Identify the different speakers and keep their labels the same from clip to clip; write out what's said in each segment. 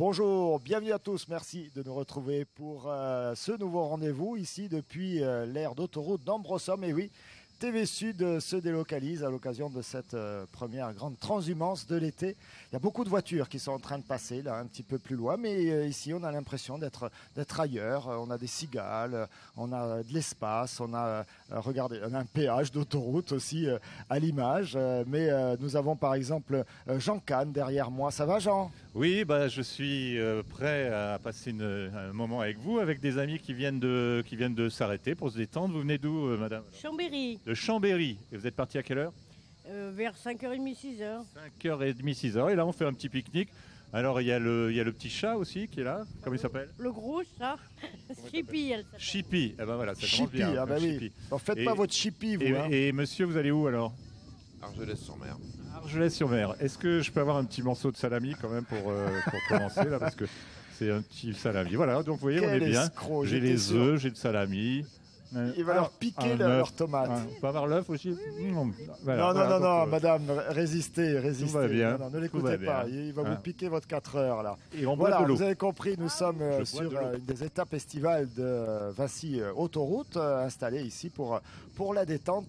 Speaker 1: Bonjour, bienvenue à tous. Merci de nous retrouver pour ce nouveau rendez-vous ici depuis l'aire d'autoroute d'Ambrossum. Et oui, TV Sud se délocalise à l'occasion de cette première grande transhumance de l'été. Il y a beaucoup de voitures qui sont en train de passer là un petit peu plus loin, mais ici on a l'impression d'être ailleurs. On a des cigales, on a de l'espace, regardez, on a un péage d'autoroute aussi à l'image. Mais nous avons par exemple Jean Kahn derrière moi. Ça va, Jean?
Speaker 2: Oui, je suis prêt à passer un moment avec vous, avec des amis qui viennent de s'arrêter pour se détendre. Vous venez d'où, madame?
Speaker 3: Chambéry.
Speaker 2: De Chambéry. Et vous êtes parti à quelle heure?
Speaker 3: Vers 5h30, 6h.
Speaker 2: 5h30, 6h. Et là, on fait un petit pique-nique. Alors, il y a le petit chat aussi qui est là. Comment il s'appelle?
Speaker 3: Le gros chat. Chippy, elle s'appelle.
Speaker 2: Chippy. Eh ben voilà, ça commence
Speaker 1: Chippy,
Speaker 2: bien.
Speaker 1: ah bah oui.
Speaker 2: Chippy.
Speaker 1: En faites pas votre Chippy, vous.
Speaker 2: Et monsieur, vous allez où alors?
Speaker 4: Argelès-sur-Mer.
Speaker 2: Argelès-sur-Mer. Est-ce que je peux avoir un petit morceau de salami quand même pour commencer là, parce que c'est un petit salami. Voilà, donc vous voyez, on est bien.
Speaker 1: Escroc,
Speaker 2: j'ai les œufs, j'ai le salami.
Speaker 1: Il va leur piquer leur tomate.
Speaker 2: On peut avoir l'œuf aussi?
Speaker 1: Voilà, non, madame, résistez.
Speaker 2: Tout va bien.
Speaker 1: Non, ne l'écoutez pas, il va vous piquer votre 4 heures là.
Speaker 2: Et on
Speaker 1: voilà,
Speaker 2: boit de l'eau.
Speaker 1: vous avez compris, nous sommes sur une des étapes estivales de Vinci Autoroute, installée ici pour la détente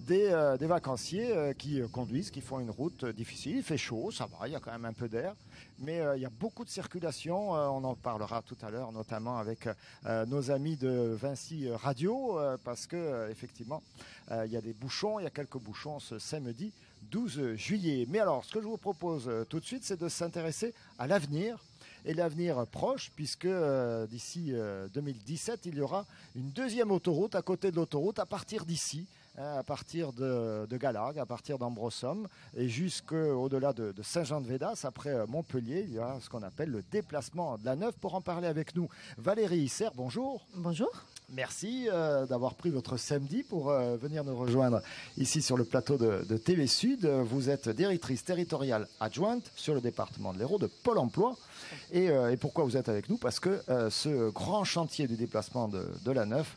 Speaker 1: des vacanciers qui conduisent, qui font une route difficile. Il fait chaud, ça va, il y a quand même un peu d'air, mais il y a beaucoup de circulation. On en parlera tout à l'heure, notamment avec nos amis de Vinci Radio, parce que effectivement, il y a des bouchons, il y a quelques bouchons ce samedi 12 juillet. Mais alors, ce que je vous propose tout de suite, c'est de s'intéresser à l'avenir. Et l'avenir proche, puisque d'ici 2017, il y aura une deuxième autoroute à côté de l'autoroute à partir d'ici, à partir de Galargues, à partir d'Ambrossum, et jusqu'au-delà de Saint-Jean-de-Védas, après Montpellier, il y a ce qu'on appelle le déplacement de la Neuve. Pour en parler avec nous, Valérie Isser, bonjour.
Speaker 5: Bonjour.
Speaker 1: Merci d'avoir pris votre samedi pour venir nous rejoindre ici sur le plateau de TV Sud. Vous êtes directrice territoriale adjointe sur le département de l'Hérault de Pôle emploi. Et pourquoi vous êtes avec nous? Parce que ce grand chantier du déplacement de la Neuve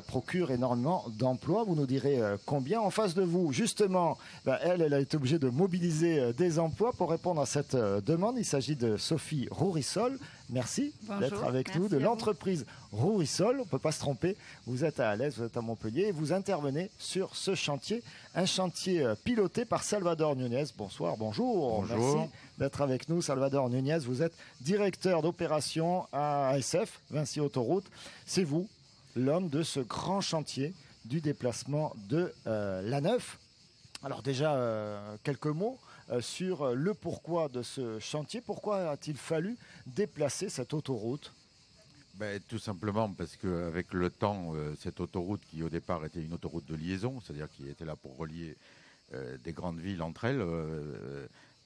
Speaker 1: procure énormément d'emplois. Vous nous direz combien. En face de vous, justement, elle a été obligée de mobiliser des emplois pour répondre à cette demande. Il s'agit de Sophie Rourissol. Merci d'être avec nous, de l'entreprise Rourissol. On ne peut pas se tromper. Vous êtes à Alès, vous êtes à Montpellier et vous intervenez sur ce chantier. Un chantier piloté par Salvador Nunez. Bonsoir, bonjour. Merci d'être avec nous, Salvador Nunez. Vous êtes directeur d'opération à ASF, Vinci Autoroute. C'est vous, l'homme de ce grand chantier du déplacement de la Neuve. Alors déjà, quelques mots sur le pourquoi de ce chantier. Pourquoi a-t-il fallu déplacer cette autoroute?
Speaker 4: Tout simplement parce qu'avec le temps, cette autoroute qui au départ était une autoroute de liaison, c'est-à-dire qui était là pour relier des grandes villes entre elles,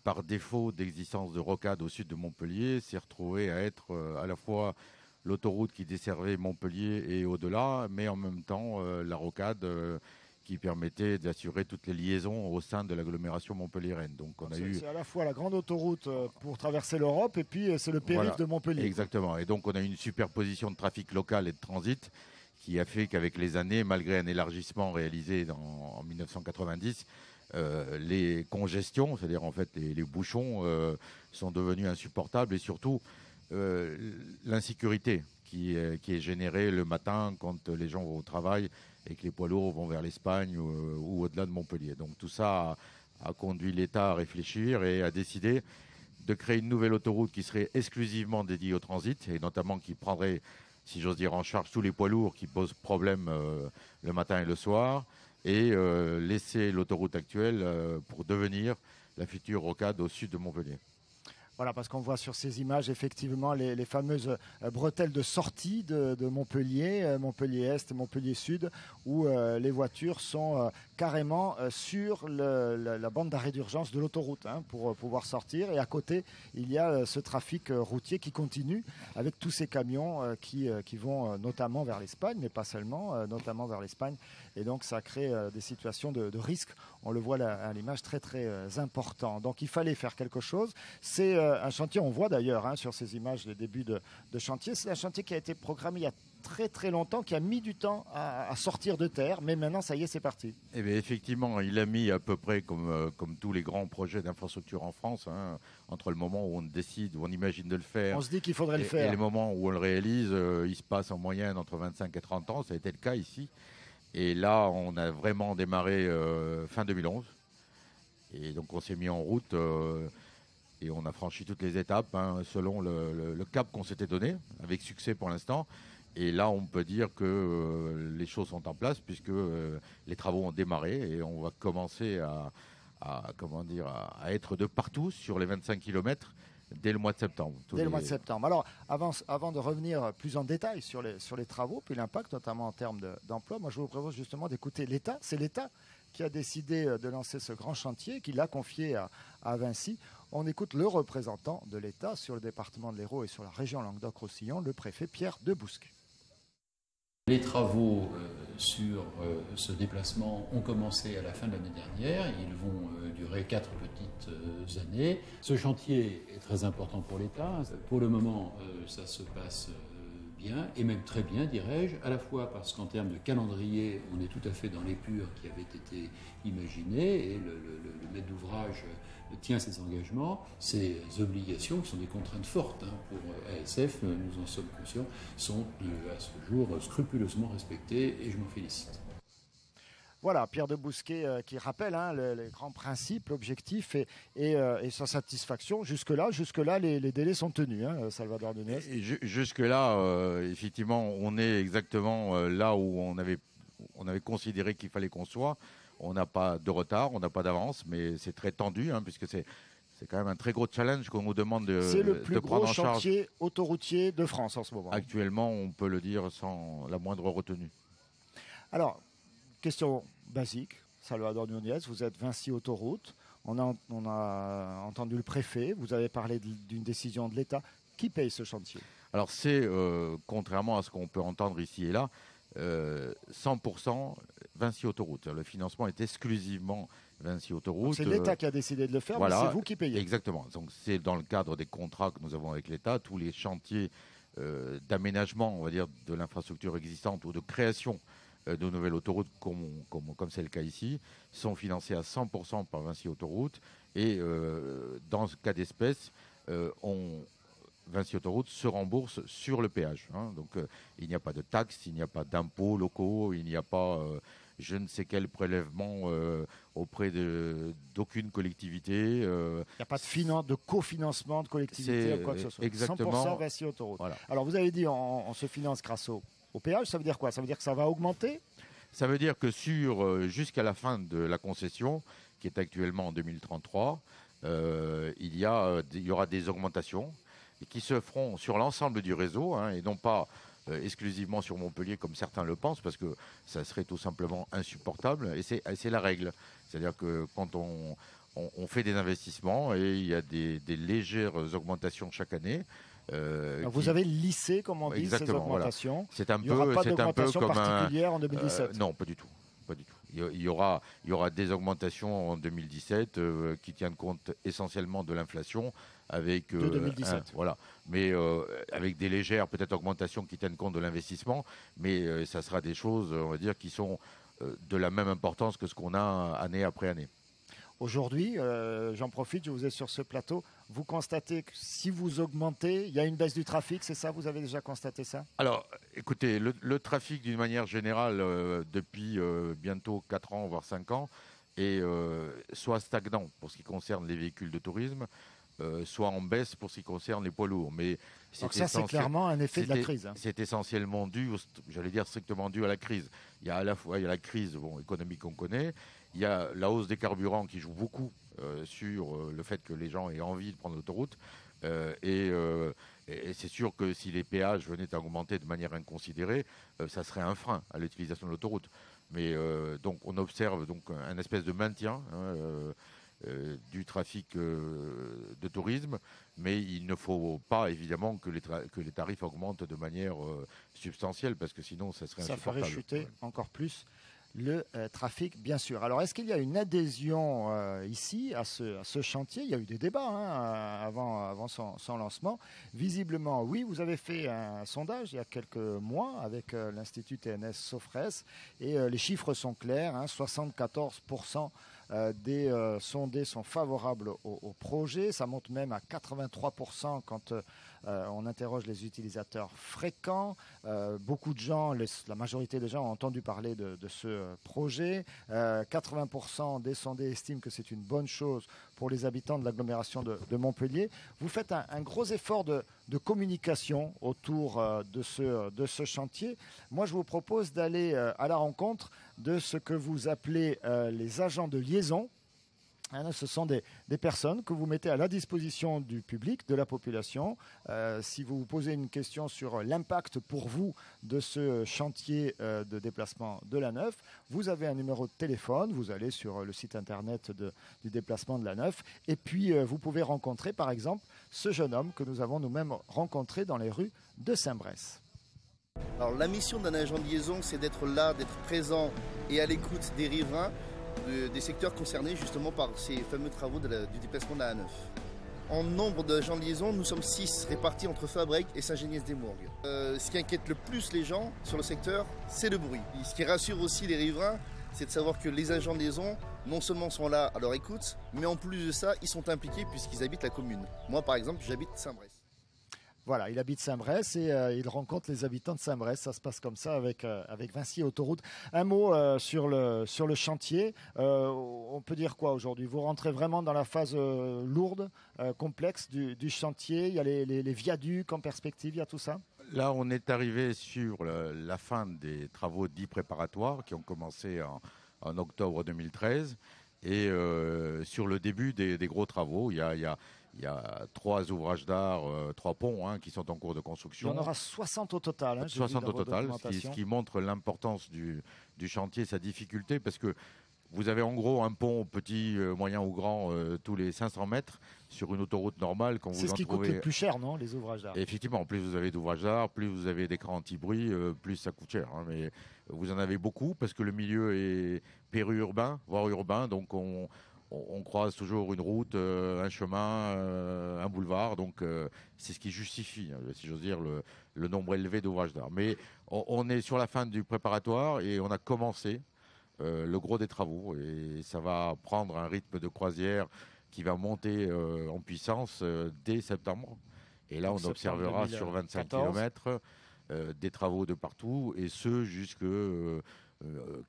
Speaker 4: par défaut d'existence de rocade au sud de Montpellier, s'est retrouvée à être à la fois l'autoroute qui desservait Montpellier et au-delà, mais en même temps la rocade qui permettait d'assurer toutes les liaisons au sein de l'agglomération montpelliéraine. Donc
Speaker 1: c'est à la fois la grande autoroute pour traverser l'Europe et puis c'est le périph' de Montpellier.
Speaker 4: Exactement. Et donc on a une superposition de trafic local et de transit qui a fait qu'avec les années, malgré un élargissement réalisé en 1990, les congestions, c'est-à-dire en fait les bouchons, sont devenus insupportables et surtout l'insécurité qui est générée le matin quand les gens vont au travail et que les poids lourds vont vers l'Espagne ou au-delà de Montpellier. Donc tout ça a conduit l'État à réfléchir et à décider de créer une nouvelle autoroute qui serait exclusivement dédiée au transit et notamment qui prendrait, si j'ose dire, en charge tous les poids lourds qui posent problème le matin et le soir et laisser l'autoroute actuelle pour devenir la future rocade au sud de Montpellier.
Speaker 1: Voilà, parce qu'on voit sur ces images effectivement les fameuses bretelles de sortie de Montpellier, Montpellier-Est, Montpellier-Sud, où les voitures sont carrément sur la bande d'arrêt d'urgence de l'autoroute pour pouvoir sortir. Et à côté, il y a ce trafic routier qui continue avec tous ces camions qui vont notamment vers l'Espagne, mais pas seulement, notamment vers l'Espagne. Et donc ça crée des situations de risque on le voit là, à l'image, très très important. Donc il fallait faire quelque chose. C'est un chantier, on voit d'ailleurs hein, sur ces images les débuts de chantier. C'est un chantier qui a été programmé il y a très très longtemps, qui a mis du temps à sortir de terre, mais maintenant ça y est, c'est parti.
Speaker 4: Eh bien, effectivement, il a mis à peu près comme tous les grands projets d'infrastructure en France, hein, entre le moment où on décide, où on imagine de le faire.
Speaker 1: On se dit qu'il faudrait le faire.
Speaker 4: Et le moment où on le réalise, il se passe en moyenne entre 25 et 30 ans. Ça a été le cas ici. Et là, on a vraiment démarré fin 2011. Et donc, on s'est mis en route et on a franchi toutes les étapes hein, selon le cap qu'on s'était donné, avec succès pour l'instant. Et là, on peut dire que les choses sont en place puisque les travaux ont démarré et on va commencer à être de partout sur les 25 km dès le mois de septembre.
Speaker 1: Dès le mois de septembre. Alors, avant de revenir plus en détail sur les travaux, puis l'impact, notamment en termes d'emploi, moi je vous propose justement d'écouter l'État. C'est l'État qui a décidé de lancer ce grand chantier, qui l'a confié à Vinci. On écoute le représentant de l'État sur le département de l'Hérault et sur la région Languedoc-Roussillon, le préfet Pierre Debousque.
Speaker 5: Les travaux sur ce déplacement ont commencé à la fin de l'année dernière. Ils vont durer 4 petites années. Ce chantier est très important pour l'État. Pour le moment, ça se passe bien, et même très bien, dirais-je, à la fois parce qu'en termes de calendrier, on est tout à fait dans l'épure qui avait été imaginée, et le maître d'ouvrage tient ses engagements, ses obligations, qui sont des contraintes fortes pour ASF, nous en sommes conscients, sont à ce jour scrupuleusement respectées, et je m'en félicite.
Speaker 1: Voilà, Pierre Debousquet qui rappelle les grands principes, l'objectif et sa satisfaction. Jusque-là, les délais sont tenus, Salvador Nunez.
Speaker 4: Jusque-là, effectivement, on est exactement là où on avait considéré qu'il fallait qu'on soit. On n'a pas de retard, on n'a pas d'avance, mais c'est très tendu, puisque c'est quand même un très gros challenge qu'on nous demande de prendre en charge.
Speaker 1: C'est le plus gros chantier autoroutier de France en ce moment.
Speaker 4: Actuellement, on peut le dire sans la moindre retenue.
Speaker 1: Alors, question basique, Salvador Nunez, vous êtes Vinci Autoroute, on a entendu le préfet, vous avez parlé d'une décision de l'État. Qui paye ce chantier?
Speaker 4: Alors c'est, contrairement à ce qu'on peut entendre ici et là, 100% Vinci Autoroute. Le financement est exclusivement Vinci Autoroute.
Speaker 1: C'est l'État qui a décidé de le faire,
Speaker 4: voilà,
Speaker 1: mais c'est vous qui payez.
Speaker 4: Exactement. Donc c'est dans le cadre des contrats que nous avons avec l'État, tous les chantiers d'aménagement, on va dire, de l'infrastructure existante ou de création de nouvelles autoroutes, comme c'est le cas ici, sont financés à 100% par Vinci Autoroute. Et dans ce cas d'espèce, Vinci Autoroute se rembourse sur le péage. Donc il n'y a pas de taxes, il n'y a pas d'impôts locaux, il n'y a pas je ne sais quel prélèvement auprès d'aucune collectivité. Il
Speaker 1: n'y a pas de cofinancement de collectivité ou quoi que ce soit.
Speaker 4: Exactement.
Speaker 1: 100% Vinci Autoroute.
Speaker 4: Voilà.
Speaker 1: Alors vous avez dit on se finance grâce au péage, ça veut dire quoi? Ça veut dire que ça va augmenter?
Speaker 4: Ça veut dire que jusqu'à la fin de la concession, qui est actuellement en 2033, il y aura des augmentations qui se feront sur l'ensemble du réseau et non pas exclusivement sur Montpellier comme certains le pensent, parce que ça serait tout simplement insupportable, et c'est la règle. C'est-à-dire que quand on fait des investissements et il y a des légères augmentations chaque année.
Speaker 1: Vous avez lissé, comme on dit, ces augmentations.
Speaker 4: Voilà.
Speaker 1: Il n'y aura pas d'augmentation particulière en 2017.
Speaker 4: Non, pas du tout. Pas du tout. Il y aura des augmentations en 2017 qui tiennent compte essentiellement de l'inflation. De
Speaker 1: 2017.
Speaker 4: Voilà. Mais avec des légères peut-être augmentations qui tiennent compte de l'investissement, mais ça sera des choses, on va dire, qui sont de la même importance que ce qu'on a année après année.
Speaker 1: Aujourd'hui, j'en profite, je vous ai sur ce plateau, vous constatez que si vous augmentez, il y a une baisse du trafic, c'est ça? Vous avez déjà constaté ça?
Speaker 4: Alors, écoutez, le trafic d'une manière générale, depuis bientôt 4 ans, voire 5 ans, est soit stagnant pour ce qui concerne les véhicules de tourisme, soit en baisse pour ce qui concerne les poids lourds. Mais
Speaker 1: donc ça, c'est clairement un effet de la crise.
Speaker 4: C'est essentiellement dû, j'allais dire strictement dû à la crise. Il y a à la fois la crise économique qu'on connaît, il y a la hausse des carburants qui joue beaucoup sur le fait que les gens aient envie de prendre l'autoroute. Et c'est sûr que si les péages venaient à augmenter de manière inconsidérée, ça serait un frein à l'utilisation de l'autoroute. Mais donc on observe donc un espèce de maintien du trafic de tourisme, mais il ne faut pas évidemment que les tarifs augmentent de manière substantielle, parce que sinon ça serait insupportable.
Speaker 1: Ça ferait chuter encore plus le trafic, bien sûr. Alors, est-ce qu'il y a une adhésion ici à ce chantier? Il y a eu des débats avant son lancement. Visiblement, oui, vous avez fait un sondage il y a quelques mois avec l'Institut TNS Sofres et les chiffres sont clairs, 74% des sondés sont favorables au projet. Ça monte même à 83% quand on interroge les utilisateurs fréquents. Beaucoup de gens, la majorité des gens ont entendu parler de ce projet. 80% des sondés estiment que c'est une bonne chose pour les habitants de l'agglomération de Montpellier. Vous faites un gros effort de communication autour de ce chantier. Moi, je vous propose d'aller à la rencontre de ce que vous appelez les agents de liaison. Ce sont des personnes que vous mettez à la disposition du public, de la population. Si vous vous posez une question sur l'impact pour vous de ce chantier de déplacement de l'A9, vous avez un numéro de téléphone, vous allez sur le site internet du déplacement de l'A9 et puis vous pouvez rencontrer par exemple ce jeune homme que nous avons nous-mêmes rencontré dans les rues de Saint-Bresse.
Speaker 6: Alors la mission d'un agent de liaison, c'est d'être là, d'être présent et à l'écoute des riverains, des secteurs concernés justement par ces fameux travaux du déplacement de la A9. En nombre d'agents de liaison, nous sommes 6 répartis entre Fabrègues et Saint-Géniès-des-Mourgues. Ce qui inquiète le plus les gens sur le secteur, c'est le bruit. Et ce qui rassure aussi les riverains, c'est de savoir que les agents de liaison, non seulement sont là à leur écoute, mais en plus de ça, ils sont impliqués puisqu'ils habitent la commune. Moi par exemple, j'habite Saint-Bresse.
Speaker 1: Voilà, il habite Saint-Bresse et il rencontre les habitants de Saint-Bresse. Ça se passe comme ça avec Vinci Autoroute. Un mot sur le chantier. On peut dire quoi aujourd'hui? Vous rentrez vraiment dans la phase lourde, complexe du chantier. Il y a les viaducs en perspective, il y a tout ça?
Speaker 4: Là, on est arrivé sur la fin des travaux dits préparatoires qui ont commencé en octobre 2013 et sur le début des gros travaux. Il y a 3 ouvrages d'art, 3 ponts qui sont en cours de construction.
Speaker 1: Il y en aura 60 au total.
Speaker 4: 60 au total, ce qui montre l'importance du chantier, sa difficulté, parce que vous avez en gros un pont petit, moyen ou grand tous les 500 mètres sur une autoroute normale.
Speaker 1: C'est ce qui coûte le plus cher, non, les ouvrages d'art?
Speaker 4: Effectivement, plus vous avez d'ouvrages d'art, plus vous avez d'écrans anti-bruit, plus ça coûte cher. Mais vous en avez beaucoup parce que le milieu est périurbain, voire urbain, donc on croise toujours une route, un chemin, un boulevard. Donc, c'est ce qui justifie, si j'ose dire, le nombre élevé d'ouvrages d'art. Mais on est sur la fin du préparatoire et on a commencé le gros des travaux. Et ça va prendre un rythme de croisière qui va monter en puissance dès septembre. Et là, on observera sur 25 km des travaux de partout, et ce jusque...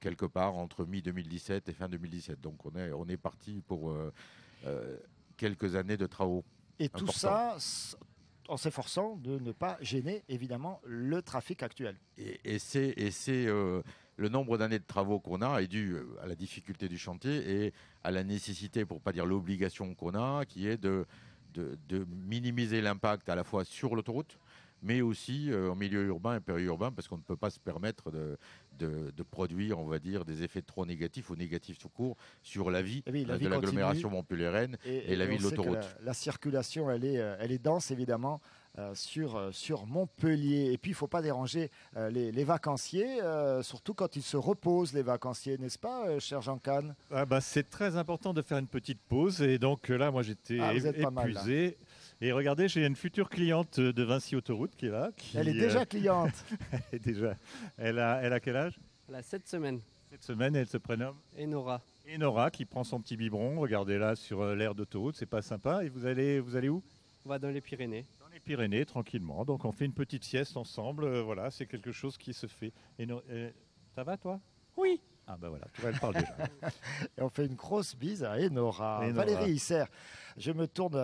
Speaker 4: quelque part entre mi-2017 et fin 2017. Donc on est parti pour quelques années de travaux.
Speaker 1: Et tout ça en s'efforçant de ne pas gêner évidemment le trafic actuel.
Speaker 4: Et c'est le nombre d'années de travaux qu'on a est dû à la difficulté du chantier et à la nécessité, pour ne pas dire l'obligation qu'on a, qui est de minimiser l'impact à la fois sur l'autoroute, mais aussi en milieu urbain et périurbain, parce qu'on ne peut pas se permettre de produire, on va dire, des effets trop négatifs ou négatifs tout court sur la vie de l'agglomération montpelliéraine et la vie de l'autoroute.
Speaker 1: La circulation, elle est dense, évidemment, sur Montpellier. Et puis, il ne faut pas déranger les vacanciers, surtout quand ils se reposent, les vacanciers, n'est-ce pas, cher Jean Kahn?
Speaker 2: C'est très important de faire une petite pause. Et donc là, moi, j'étais épuisé. Et regardez, j'ai une future cliente de Vinci Autoroute qui est là.
Speaker 1: Elle est déjà cliente.
Speaker 2: Elle a quel âge?
Speaker 7: Elle a 7 semaines.
Speaker 2: 7 semaines, elle se prénomme
Speaker 7: Enora.
Speaker 2: Enora, qui prend son petit biberon. Regardez là sur l'aire d'autoroute, c'est pas sympa. Et vous allez où?
Speaker 7: On va dans les Pyrénées.
Speaker 2: Dans les Pyrénées, tranquillement. Donc on fait une petite sieste ensemble. Voilà, c'est quelque chose qui se fait. Ça va, toi?
Speaker 7: Oui.
Speaker 2: Ah ben voilà, tu vois, elle parle déjà.
Speaker 1: Et on fait une grosse bise à Enora. Valérie Isser, je me tourne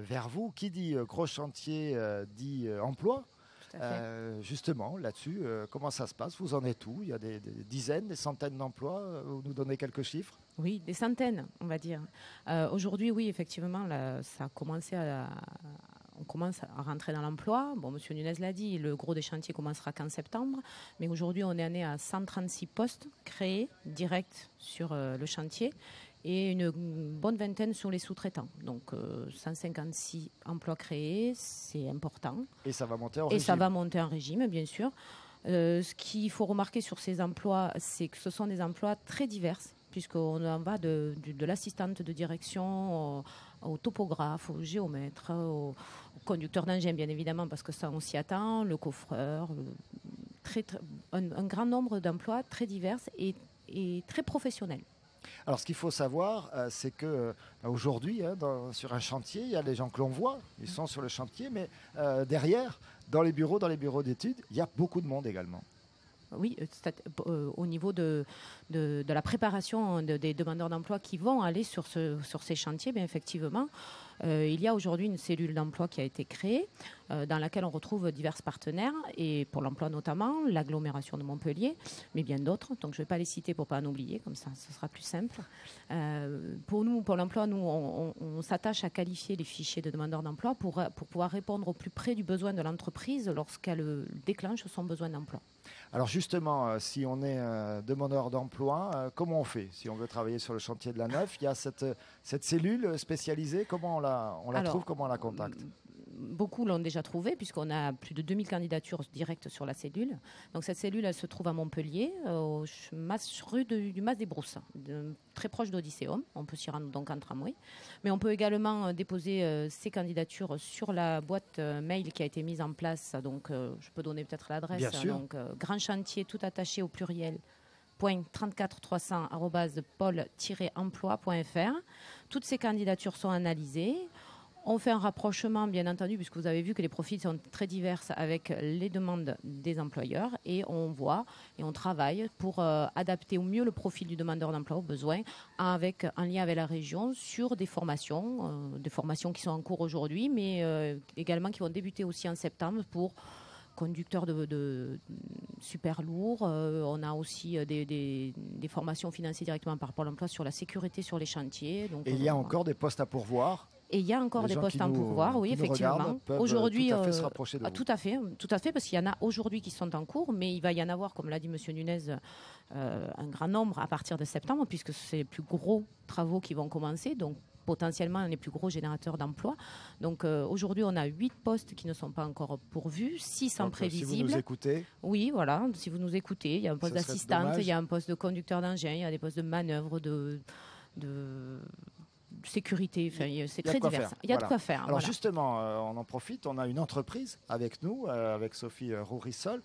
Speaker 1: vers vous. Qui dit gros chantier dit emploi. Justement, là-dessus, comment ça se passe? Vous en êtes où? Il y a des dizaines, des centaines d'emplois? Vous nous donnez quelques chiffres?
Speaker 8: Oui, des centaines, on va dire. Aujourd'hui, oui, effectivement, là, ça a commencé on commence à rentrer dans l'emploi. Bon, M. Nunez l'a dit, le gros des chantiers commencera qu'en septembre. Mais aujourd'hui, on est né à 136 postes créés directs sur le chantier et une bonne vingtaine sur les sous-traitants. Donc 156 emplois créés, c'est important.
Speaker 1: Et ça va monter en
Speaker 8: régime.
Speaker 1: Et ça va
Speaker 8: monter en régime, bien sûr. Ce qu'il faut remarquer sur ces emplois, c'est que ce sont des emplois très divers, puisqu'on en va de l'assistante de direction au topographe, au géomètre, au conducteur d'engin, bien évidemment, parce que ça, on s'y attend, le coffreur, un grand nombre d'emplois très divers et très professionnels.
Speaker 1: Alors, ce qu'il faut savoir, c'est que aujourd'hui, sur un chantier, il y a les gens que l'on voit, ils sont sur le chantier, mais derrière, dans les bureaux d'études, il y a beaucoup de monde également.
Speaker 8: Oui, au niveau de la préparation des demandeurs d'emploi qui vont aller sur ces chantiers, bien effectivement, il y a aujourd'hui une cellule d'emploi qui a été créée dans laquelle on retrouve divers partenaires et pour l'emploi notamment l'agglomération de Montpellier, mais bien d'autres. Donc je ne vais pas les citer pour ne pas en oublier, comme ça ce sera plus simple. Pour nous, pour l'emploi, nous on s'attache à qualifier les fichiers de demandeurs d'emploi pour pouvoir répondre au plus près du besoin de l'entreprise lorsqu'elle déclenche son besoin d'emploi.
Speaker 1: Alors justement, si on est demandeur d'emploi, comment on fait si on veut travailler sur le chantier de la Neuf? Il y a cette cellule spécialisée, comment on la trouve, comment on la contacte?
Speaker 8: Beaucoup l'ont déjà trouvé puisqu'on a plus de 2000 candidatures directes sur la cellule. Donc cette cellule, elle se trouve à Montpellier, rue du Mas des Brousses, très proche d'Odysseum. On peut s'y rendre donc en tramway. Mais on peut également déposer ces candidatures sur la boîte mail qui a été mise en place. Donc je peux donner peut-être l'adresse.
Speaker 1: Bien sûr.
Speaker 8: Donc grand chantier tout attaché au pluriel. 34300@pôle-emploi.fr. Toutes ces candidatures sont analysées. On fait un rapprochement, bien entendu, puisque vous avez vu que les profils sont très divers avec les demandes des employeurs et on voit et on travaille pour adapter au mieux le profil du demandeur d'emploi aux besoins en lien avec la région sur des formations qui sont en cours aujourd'hui, mais également qui vont débuter aussi en septembre pour conducteurs de super lourds. On a aussi des formations financées directement par Pôle emploi sur la sécurité sur les chantiers. Donc,
Speaker 1: et il y a encore des postes à pourvoir.
Speaker 8: Et il y a encore des postes en pourvoir, oui, effectivement.
Speaker 1: Aujourd'hui, tout à fait se rapprocher de vous.
Speaker 8: Tout à fait, parce qu'il y en a aujourd'hui qui sont en cours, mais il va y en avoir, comme l'a dit M. Nunez, un grand nombre à partir de septembre, puisque c'est les plus gros travaux qui vont commencer, donc potentiellement les plus gros générateurs d'emplois. Donc aujourd'hui, on a 8 postes qui ne sont pas encore pourvus, 6 en prévisible.
Speaker 1: Si vous nous écoutez.
Speaker 8: Oui, voilà, si vous nous écoutez, il y a un poste d'assistante, il y a un poste de conducteur d'engin, il y a des postes de manœuvre, de sécurité, enfin, c'est très divers. Il y a de quoi faire.
Speaker 1: Alors justement, on en profite, on a une entreprise avec nous, avec Sophie Rourissol.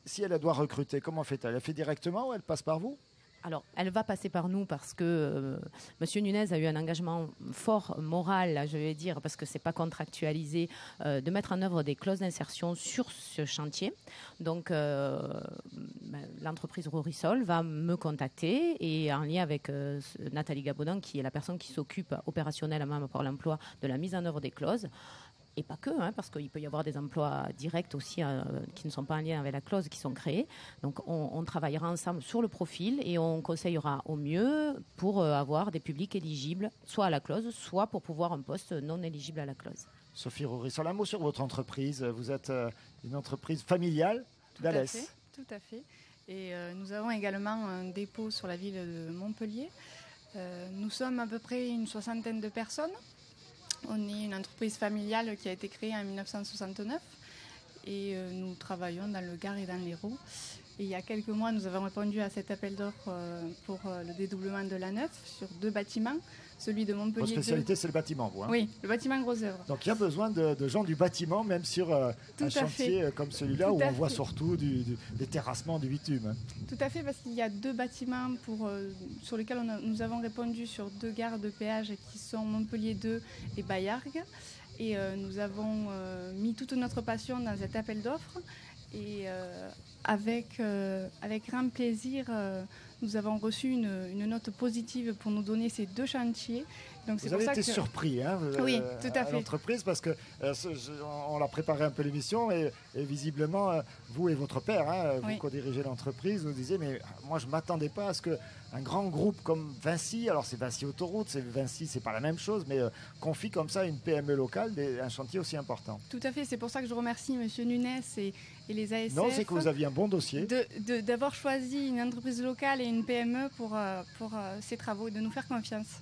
Speaker 1: Si elle doit recruter, comment fait-elle? Elle fait directement ou elle passe par vous?
Speaker 8: Alors, elle va passer par nous parce que M. Nunez a eu un engagement fort moral, je vais dire, parce que ce n'est pas contractualisé, de mettre en œuvre des clauses d'insertion sur ce chantier. Donc, l'entreprise Rourissol va me contacter et en lien avec Nathalie Gabodin, qui est la personne qui s'occupe opérationnellement par l'emploi de la mise en œuvre des clauses. Et pas que, parce qu'il peut y avoir des emplois directs aussi qui ne sont pas en lien avec la clause qui sont créés. Donc on travaillera ensemble sur le profil et on conseillera au mieux pour avoir des publics éligibles, soit à la clause, soit pour pouvoir un poste non éligible à la clause.
Speaker 1: Sophie Rourissol, un mot sur votre entreprise. Vous êtes une entreprise familiale d'Alès.
Speaker 9: Tout à fait. Et nous avons également un dépôt sur la ville de Montpellier. Nous sommes à peu près une 60aine de personnes. On est une entreprise familiale qui a été créée en 1969 et nous travaillons dans le Gard et dans l'Hérault. Et il y a quelques mois, nous avons répondu à cet appel d'offres pour le dédoublement de la Neuf sur 2 bâtiments. Celui de Montpellier.
Speaker 1: Votre spécialité, c'est le bâtiment, vous.
Speaker 9: Oui, le bâtiment gros œuvre.
Speaker 1: Donc il y a besoin de gens du bâtiment, même sur un chantier comme celui-là, où on voit surtout des terrassements du bitume.
Speaker 9: Tout à fait, parce qu'il y a 2 bâtiments sur lesquels nous avons répondu sur 2 gares de péage qui sont Montpellier 2 et Baillargues. Et nous avons mis toute notre passion dans cet appel d'offres. Et avec grand plaisir, nous avons reçu une note positive pour nous donner ces 2 chantiers. Donc,
Speaker 1: vous avez été surpris,
Speaker 9: oui, tout à fait.
Speaker 1: L'entreprise, parce que on l'a préparé un peu l'émission et visiblement, vous et votre père, vous co-dirigez l'entreprise, vous disiez, mais moi je ne m'attendais pas à ce qu'un grand groupe comme Vinci, alors c'est Vinci Autoroute, c'est Vinci, c'est pas la même chose, mais confie comme ça une PME locale un chantier aussi important.
Speaker 9: Tout à fait, c'est pour ça que je remercie M. Nunez et les ASF.
Speaker 1: Non, c'est que vous aviez un bon dossier.
Speaker 9: D'avoir choisi une entreprise locale et une PME pour ces travaux et de nous faire confiance.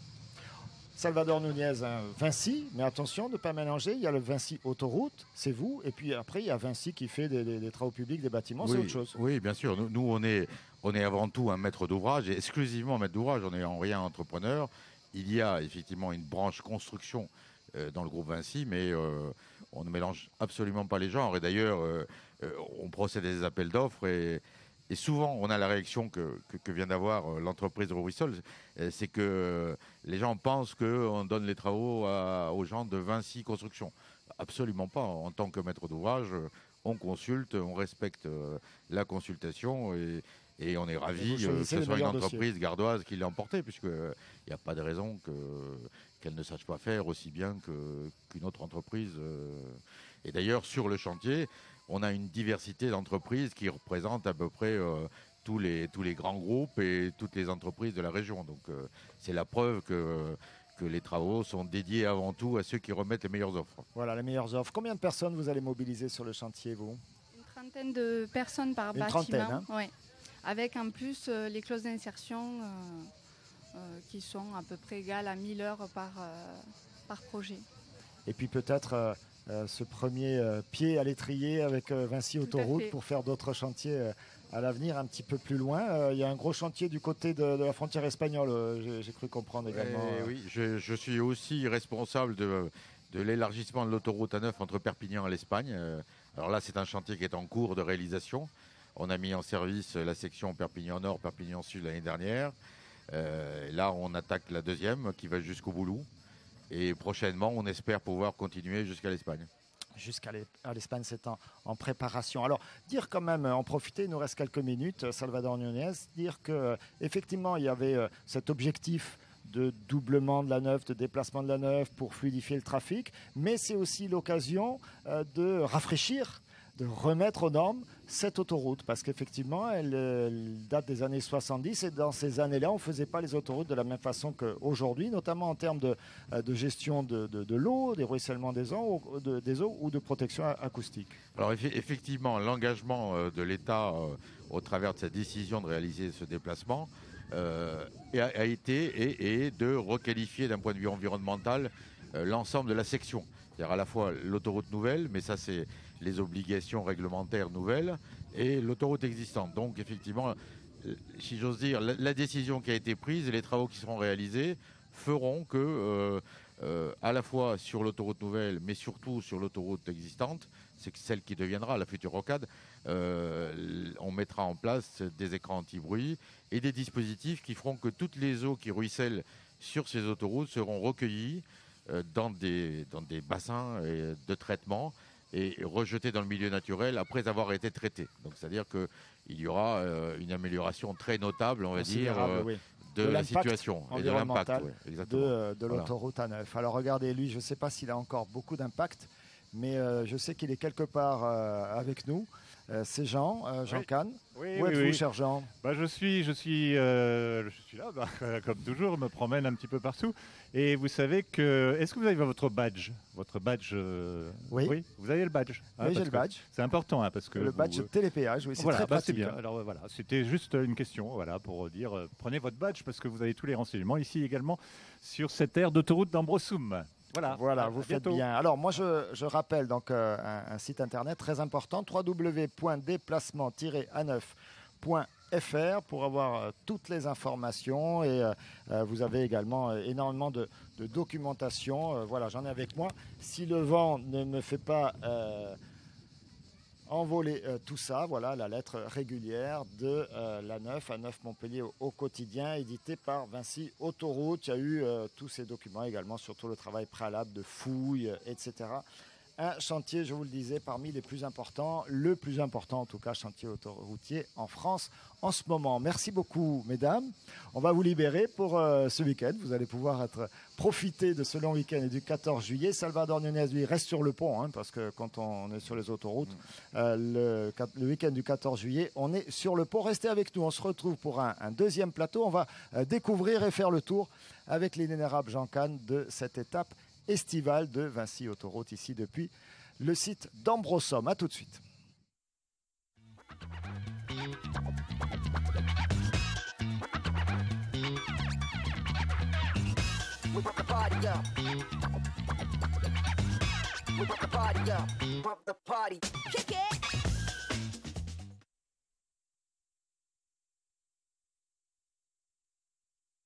Speaker 1: Salvador Nunez, Vinci, mais attention de ne pas mélanger. Il y a le Vinci Autoroute, c'est vous, et puis après il y a Vinci qui fait des travaux publics, des bâtiments, c'est autre chose.
Speaker 4: Oui, bien sûr. Nous on est avant tout un maître d'ouvrage, et exclusivement maître d'ouvrage. On n'est en rien entrepreneur. Il y a effectivement une branche construction dans le groupe Vinci, mais on ne mélange absolument pas les genres. Et d'ailleurs, on procède à des appels d'offres et souvent, on a la réaction que vient d'avoir l'entreprise de Ruissol, c'est que les gens pensent qu'on donne les travaux aux gens de Vinci Construction. Absolument pas. En tant que maître d'ouvrage, on consulte, on respecte la consultation et on est ravis que ce soit une entreprise gardoise qui l'ait emporté, puisqu'il n'y a pas de raison qu'elle ne sache pas faire aussi bien qu'une autre entreprise. Et d'ailleurs, sur le chantier, on a une diversité d'entreprises qui représentent à peu près tous les grands groupes et toutes les entreprises de la région. Donc c'est la preuve que les travaux sont dédiés avant tout à ceux qui remettent les meilleures offres.
Speaker 1: Voilà, les meilleures offres. Combien de personnes vous allez mobiliser sur le chantier, vous ?
Speaker 9: Une trentaine de personnes par bâtiment.
Speaker 1: Trentaine, hein ?
Speaker 9: Oui. Avec en plus les clauses d'insertion qui sont à peu près égales à 1000 heures par projet.
Speaker 1: Et puis peut-être ce premier pied à l'étrier avec Vinci Autoroute pour faire d'autres chantiers à l'avenir un petit peu plus loin. Il y a un gros chantier du côté de la frontière espagnole, j'ai cru comprendre également.
Speaker 4: Oui, je suis aussi responsable de l'élargissement de l'autoroute A9 entre Perpignan et l'Espagne. Alors là, c'est un chantier qui est en cours de réalisation. On a mis en service la section Perpignan Nord, Perpignan Sud l'année dernière. Là, on attaque la deuxième qui va jusqu'au Boulou. Et prochainement, on espère pouvoir continuer jusqu'à l'Espagne.
Speaker 1: Jusqu'à l'Espagne, c'est en préparation. Alors, dire quand même, en profiter, il nous reste quelques minutes, Salvador Nunez, dire qu'effectivement, il y avait cet objectif de doublement de la 9, de déplacement de la 9 pour fluidifier le trafic, mais c'est aussi l'occasion de rafraîchir, de remettre aux normes cette autoroute, parce qu'effectivement, elle date des années 70 et dans ces années-là, on ne faisait pas les autoroutes de la même façon qu'aujourd'hui, notamment en termes de gestion de l'eau, des ruissellements des eaux ou de protection acoustique.
Speaker 4: Alors effectivement, l'engagement de l'État au travers de sa décision de réaliser ce déplacement a été et de requalifier d'un point de vue environnemental l'ensemble de la section. C'est-à-dire à la fois l'autoroute nouvelle, mais ça c'est les obligations réglementaires nouvelles, et l'autoroute existante. Donc effectivement, si j'ose dire, la décision qui a été prise et les travaux qui seront réalisés feront que, à la fois sur l'autoroute nouvelle, mais surtout sur l'autoroute existante, c'est celle qui deviendra la future rocade, on mettra en place des écrans anti-bruit et des dispositifs qui feront que toutes les eaux qui ruissellent sur ces autoroutes seront recueillies dans des bassins de traitement et rejetées dans le milieu naturel après avoir été traitées. Donc c'est-à-dire qu'il y aura une amélioration très notable, on va dire, de la situation et de l'impact
Speaker 1: de l'autoroute A9. Alors regardez, lui, je ne sais pas s'il a encore beaucoup d'impact, mais je sais qu'il est quelque part avec nous. C'est Jean Kahn.
Speaker 2: Oui,
Speaker 1: Où êtes-vous, cher Jean ?
Speaker 2: Je suis là, comme toujours, je me promène un petit peu partout. Et vous savez que... Est-ce que vous avez votre badge ? Oui. Vous avez le badge.
Speaker 1: Oui, j'ai le badge.
Speaker 2: C'est important, parce que...
Speaker 1: Le badge télépéage, oui, c'est très pratique.
Speaker 2: C'est bien. Alors voilà, c'était juste une question, pour dire, prenez votre badge, parce que vous avez tous les renseignements ici également sur cette aire d'autoroute d'Ambrosum.
Speaker 1: Voilà, vous faites bien. Alors moi je rappelle donc un site internet très important, www.déplacement-a9.fr pour avoir toutes les informations et vous avez également énormément de documentation. Voilà, j'en ai avec moi. Si le vent ne me fait pas envoler tout ça, voilà la lettre régulière de la 9 à 9 Montpellier au quotidien, édité par Vinci Autoroute. Il y a eu tous ces documents également, surtout le travail préalable de fouilles, etc. Un chantier, je vous le disais, parmi les plus importants, le plus important en tout cas, chantier autoroutier en France en ce moment. Merci beaucoup, mesdames. On va vous libérer pour ce week-end. Vous allez pouvoir profiter de ce long week-end et du 14 juillet. Salvador Nunez, lui, reste sur le pont, parce que quand on est sur les autoroutes, le week-end du 14 juillet, on est sur le pont. Restez avec nous, on se retrouve pour un deuxième plateau. On va découvrir et faire le tour avec l'inénarrable Jean Kahn de cette étape estivale de Vinci Autoroute, ici depuis le site d'Ambrosum. A tout de suite.
Speaker 10: We pump the party up. We pump the party up. Pump the party. Kick it.